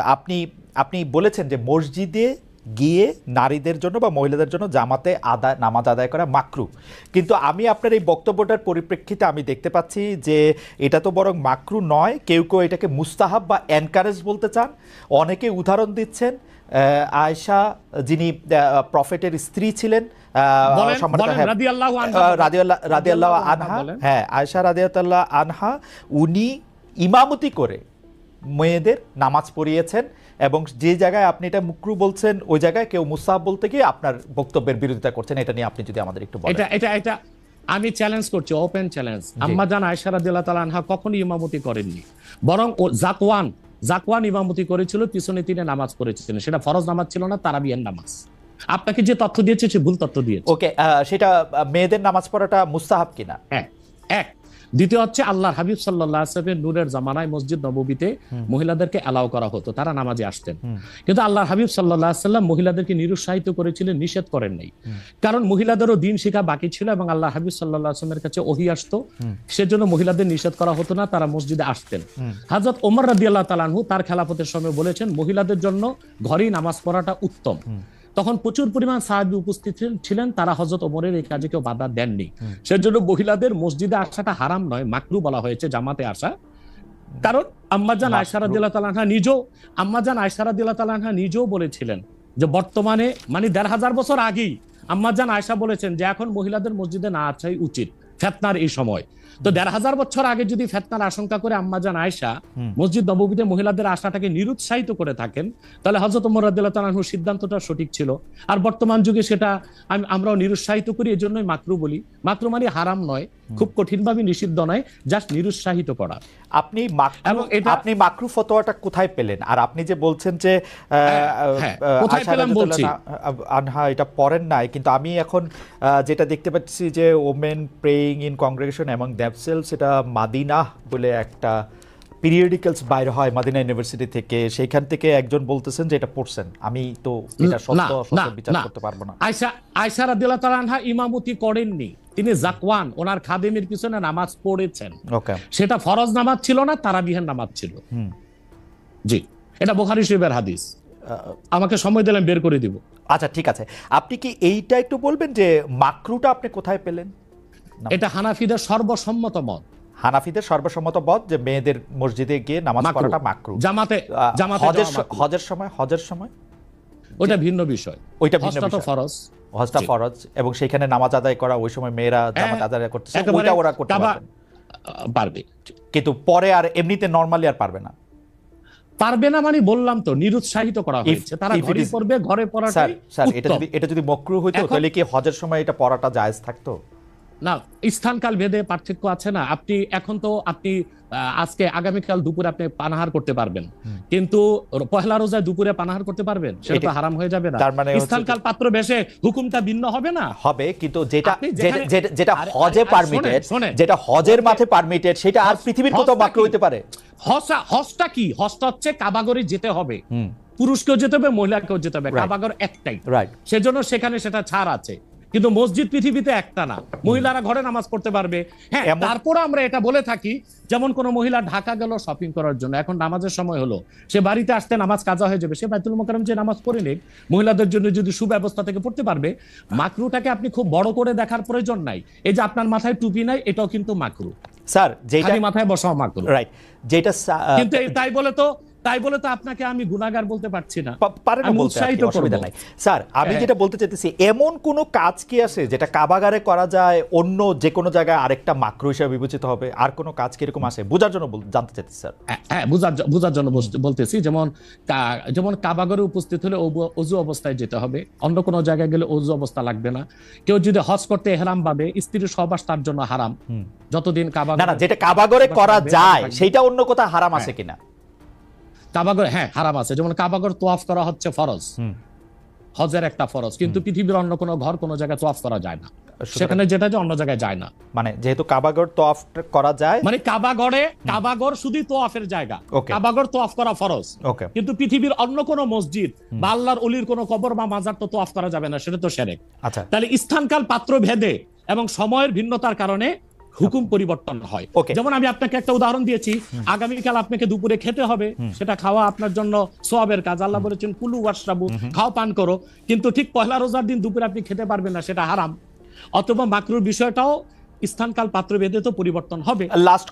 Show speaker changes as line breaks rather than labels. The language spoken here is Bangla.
আপনি আপনি বলেছেন যে মসজিদে গিয়ে নারীদের জন্য বা মহিলাদের জন্য জামাতে নামাজ আদায় করা মাকরু, কিন্তু আমি আপনার এই বক্তব্যটার পরিপ্রেক্ষিতে আমি দেখতে পাচ্ছি যে এটা তো বরং মাকরু নয়, কেউ কেউ এটাকে মুস্তাহাব বা এনকারেজ বলতে চান। অনেকে উদাহরণ দিচ্ছেন আয়েশা যিনি প্রফেটের স্ত্রী ছিলেন, রাদিয়াল্লাহু আনহা, হ্যাঁ আয়েশা রাদিয়াল্লাহু আনহা, উনি ইমামতি করে মেয়েদের নামাজ পড়িয়েছেন, এবং যে জায়গায় আপনি এটা মুকরু বলছেন ওই জায়গায় কেউ মুস্তাহাব বলতে গিয়ে আপনার বক্তব্যের বিরোধিতা করছেন। এটা নিয়ে আপনি যদি আমাদের একটু বলেন।
এটা আমি চ্যালেঞ্জ করছি, ওপেন চ্যালেঞ্জ। আম্মা জান আয়েশা রাদিয়াল্লাহু তাআলা আনহা কখনো ইমামতি করেননি, বরং জাকওয়ান ইমামতি করেছিল, পিছনে তিনি নামাজ পড়েছিলেন। সেটা ফরজ নামাজ ছিল না, তারাবিয়ার নামাজ। আপনাকে যে তথ্য দিয়েছে সে ভুল তথ্য দিয়েছে।
ওকে, সেটা মেয়েদের নামাজ পড়াটা মুস্তাহাব কিনা?
এক দ্বিতীয় হচ্ছে আল্লাহর হাবিব সাল্লাল্লাহু আলাইহি ওয়াসাল্লামের নূরের জামানায় মসজিদ নববীতে মহিলাদেরকে অ্যালাউ করা হতো, তারা নামাজে আসতেন। কিন্তু আল্লাহর হাবিব সাল্লাল্লাহু আলাইহি ওয়াসাল্লাম মহিলাদেরকে নিরুৎসাহিত করেছিলেন, নিষেধ করেন নাই। কারণ মহিলাদেরও দিন শেখা বাকি ছিল এবং আল্লাহর হাবিব সাল্লাল্লাহু আলাইহি ওয়াসাল্লামের কাছে ওহী আসতো, সেজন্য মহিলাদের নিষেধ করা হতো না, তারা মসজিদে আসতেন। হযরত ওমর রাদিয়াল্লাহু তাআলা আনহু তার খেলাফতের সময় বলেছেন মহিলাদের জন্য ঘরেই নামাজ পড়াটা উত্তম। তখন প্রচুর পরিমাণ সাহাবী উপস্থিত ছিলেন, তারা হযরত ওমরের এই কাজে কেউ বাধা দেননি। সেজন্য মহিলাদের মসজিদে আসাটা হারাম নয়, মাকরু বলা হয়েছে জামাতে আসা। কারণ আম্মাজান আয়েশা রাদিয়াল্লাহু তাআলা আনহা নিজেও বলেছিলেন যে বর্তমানে মানে ১৫০০ বছর আগেই আম্মাজান আয়েশা বলেছেন যে এখন মহিলাদের মসজিদে না আসাই উচিত ফিতনার এই সময়। তো ১৫০০ বছর আগে যদি ফিতনার আশঙ্কা করে আম্মাজান আয়েশা মসজিদ নববীতে মহিলাদের আসাটাকে নিরুৎসাহিত করে থাকেন, তাহলে হযরত ওমর রাদিয়াল্লাহু তাআলা আনহুর সিদ্ধান্তটা সঠিক ছিল। আর বর্তমান যুগে সেটা আমরাও নিরুৎসাহিত করি, এজন্যই মাকরু বলি। মাকরু মানে হারাম নয়, খুব কঠিনভাবে নিষিদ্ধ নয়, জাস্ট নিরুৎসাহিত করা।
আপনি মাকরু ফতোয়াটা কোথায় পেলেন? আর আপনি যে বলছেন যে
কোথায় পেলাম বলছি,
আনহা এটা পড়েন নাই, কিন্তু আমি এখন যেটা দেখতে পাচ্ছি যে women praying in congregation among themselves, সেটা মাদিনা বলে একটা পিরিয়ডিক্যালস বাইরে হয় মাদিনা ইউনিভার্সিটি থেকে, সেইখান থেকে একজন বলতেছেন যে এটা পড়ছেন। আমি তো এটা সত্য বিচার করতে পারবো না।
আয়েশা রাদিয়াল্লাহু তাআলা আনহা ইমামতি করেননি, তিনি জাকওয়ান ওনার খাদেমের পিছনে নামাজ পড়েছেন। সেটা ফরজ নামাজ ছিল না, তারাবিহের নামাজ ছিল। জি, এটা বুখারী শরীফের হাদিস। আমাকে সময় দিলেন, বের করে দিব।
আচ্ছা ঠিক আছে, আপনি কি এইটা একটু বলবেন যে মাকরুটা আপনি কোথায় পেলেন?
এটা হানাফিদের সর্বসম্মত মত।
হানাফিদের সর্বসম্মত মত যে মেয়েদের মসজিদে গিয়ে নামাজ পড়াটা মাকরু।
জামাতে
হজের সময়
ওটা ভিন্ন বিষয়,
ওইটা ভিন্ন বিষয়, ফরজ, হজটা ফরজ, এবং সেখানে নামাজ আদায় করা ওই সময় মেয়েরা জামাত আদায় করতেছে, ওইটা ওরা করতে
পারবে,
কিন্তু পরে আর এমনিতে নরমালি আর পারবে না।
পারবে না মানে বললাম তো, নিরুৎসাহিত করা হয়েছে, তারা ঘরে পড়বে, ঘরে পড়াটাই উত্তম।
এটা যদি মাকরু হইতো তাহলে কি হজের সময় এটা পড়াটা জায়েজ থাকতো?
না, স্থানকাল ভেদে পার্থক্য আছে না। আপনি এখন তো আজকে আগামীকাল দুপুরে আপনি পানাহার করতে পারবেন, কিন্তু পহেলা রোজায় দুপুরে পানাহার করতে পারবেন? সেটা তো হারাম হয়ে যাবে না? স্থানকাল পাত্র বেশে হুকুমটা ভিন্ন হবে না?
হবে, কিন্তু যেটা হজে পারমিটেড, যেটা হজের মাঠে পারমিটেড, সেটা আর পৃথিবীর কোথাও মাকরু হইতে পারে?
হজটা কি? হজটা হচ্ছে কাবাগরে যেতে হবে, পুরুষকেও যেতে হবে, মহিলাকেও যেতে হবে, কাবাগর একটাই, সেজন্য সেখানে সেটা ছাড় আছে। কিন্তু মসজিদ পৃথিবীতে একটা না, মহিলারা ঘরে নামাজ পড়তে পারবে। হ্যাঁ, তারপর আমরা এটা বলে থাকি, যেমন কোন মহিলা ঢাকা গেল শপিং করার জন্য, এখন নামাজের সময় হলো, সে বাড়িতে আসতে নামাজ কাজা হয়ে যাবে, সে বাইতুল মোকাররম যে নামাজ পড়ে নিক, মহিলাদের জন্য যদি সুব্যবস্থা থেকে পড়তে পারবে। মাকরুটাকে আপনি খুব বড় করে দেখার প্রয়োজন নাই। এই যে আপনার মাথায় টুপি নাই, এটাও কিন্তু মাকরু
স্যার, যেটা
মাথায় বসাও মাকরু,
রাইট, যেটা
কিন্তু তাই বলে তো আপনাকে আমি গুনাহগার বলতে পারছি না,
আমি উৎসাহিত করব। স্যার, আমি যেটা বলতে চাইতেছি, এমন কোন কাজ কি আছে যেটা কাবাগারে করা যায়, অন্য যে কোনো জায়গায় আরেকটা মাকরু হিসেবে বিবেচিত হবে? আর কোন কাজ কি এরকম আছে? বোঝার জন্য জানতে চাইতেছি স্যার।
হ্যাঁ, বোঝার জন্য বলতেছি। যেমন কাবাগারে উপস্থিত হলে ওযু অবস্থায় যেতে হবে, অন্য কোনো জায়গায় গেলে ওযু অবস্থা লাগবে না। কেউ যদি হজ করতে ইহরাম ভাবে, স্ত্রীর সহবাস তার জন্য হারাম যতদিন কাবাগারে,
না যেটা কাবাগারে করা যায় সেটা অন্য কোথাও হারাম আছে কিনা?
কাবাগর, হ্যাঁ হারাম আছে। যেমন কাবাগর তোয়াফ করা হচ্ছে ফরজ, হজের একটা ফরজ, কিন্তু পৃথিবীর অন্য কোনো ঘর কোনো জায়গায় তোয়াফ করা যায় না, সেখানে যেটা যে অন্য জায়গায় যায় না।
মানে যেহেতু কাবাগর তোয়াফ করা যায়,
মানে কাবাগর শুধু তোয়াফের জায়গা, কাবাগর তোয়াফ করা ফরজ, কিন্তু পৃথিবীর অন্য কোনো মসজিদ বা আল্লাহর ওলির কোনো কবর বা মাজার তো তোয়াফ করা যাবে না, সেটা তো শিরক।
আচ্ছা,
তাহলে স্থানকাল পাত্র ভেদে এবং সময়ের ভিন্নতার কারণে হুকুম পরিবর্তন হয়।
Okay.
যেমন আমি আপনাকে একটা উদাহরণ দিয়েছি, আগামীকাল আপনাকে দুপুরে খেতে হবে, সেটা খাওয়া আপনার জন্য সওয়াবের কাজ। আল্লাহ বলেছেন কুলু ওয়াশরাবু, খাও পান করো, কিন্তু ঠিক পয়লা রোজার দিন দুপুরে আপনি খেতে পারবেন না, সেটা হারাম। অথবা মাকরুর বিষয়টাও স্থানকাল পাত্র ভেদে তো পরিবর্তন হবে।
লাস্ট